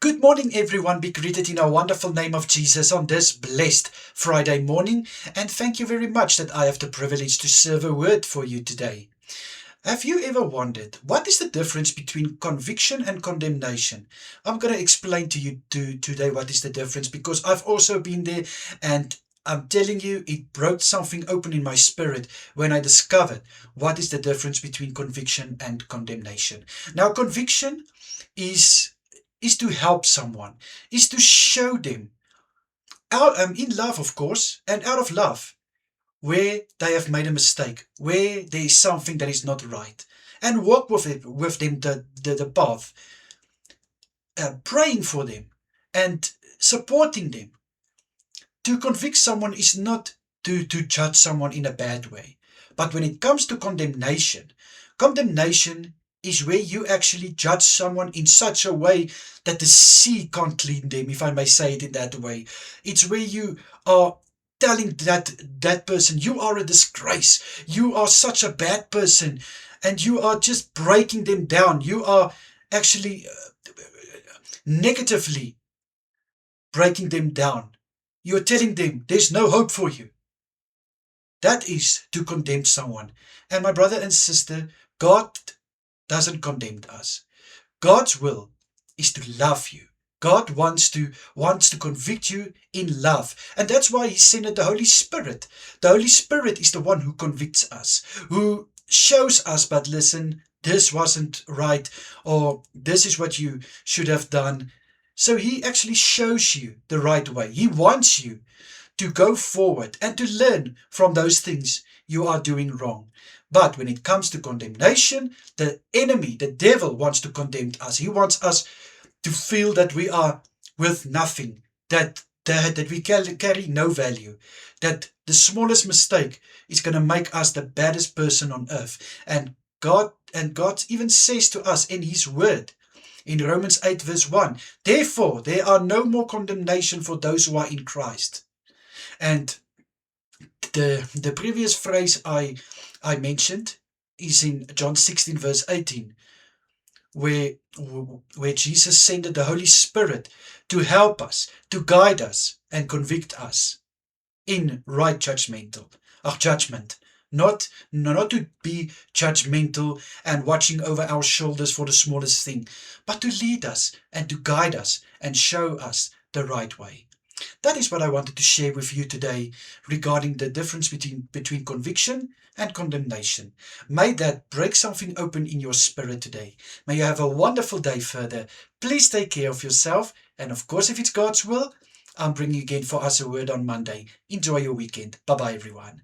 Good morning, everyone. Be greeted in our wonderful name of Jesus on this blessed Friday morning. And thank you very much that I have the privilege to serve a word for you today. Have you ever wondered what is the difference between conviction and condemnation? I'm going to explain to you today what is the difference because I've also been there, and I'm telling you, it broke something open in my spirit when I discovered what is the difference between conviction and condemnation. Now, conviction is is to help someone, is to show them out in love, of course, and out of love where they have made a mistake, where there is something that is not right, and walk with them the path, praying for them and supporting them. To convict someone is not to judge someone in a bad way. But when it comes to condemnation is where you actually judge someone in such a way that the sea can't clean them, if I may say it in that way. It's where you are telling that person, you are a disgrace, you are such a bad person, and you are just breaking them down. You are actually negatively breaking them down. You're telling them there's no hope for you. That is to condemn someone. And my brother and sister, God doesn't condemn us. God's will is to love you. God wants to convict you in love. And that's why he sent the Holy Spirit. The Holy Spirit is the one who convicts us, who shows us, but listen, this wasn't right, or this is what you should have done. So he actually shows you the right way. He wants you to go forward and to learn from those things you are doing wrong. But when it comes to condemnation, the enemy, the devil, wants to condemn us. He wants us to feel that we are worth nothing, that we carry no value, that the smallest mistake is going to make us the baddest person on earth. And God even says to us in his word, in Romans 8 verse 1, therefore there are no more condemnation for those who are in Christ. And the previous phrase I mentioned is in John 16 verse 18, where Jesus sent the Holy Spirit to help us, to guide us and convict us in right judgment, not to be judgmental and watching over our shoulders for the smallest thing, but to lead us and to guide us and show us the right way. That is what I wanted to share with you today regarding the difference between conviction and condemnation. May that break something open in your spirit today. May you have a wonderful day further. Please take care of yourself. And of course, if it's God's will, I'm bringing again for us a word on Monday. Enjoy your weekend. Bye-bye, everyone.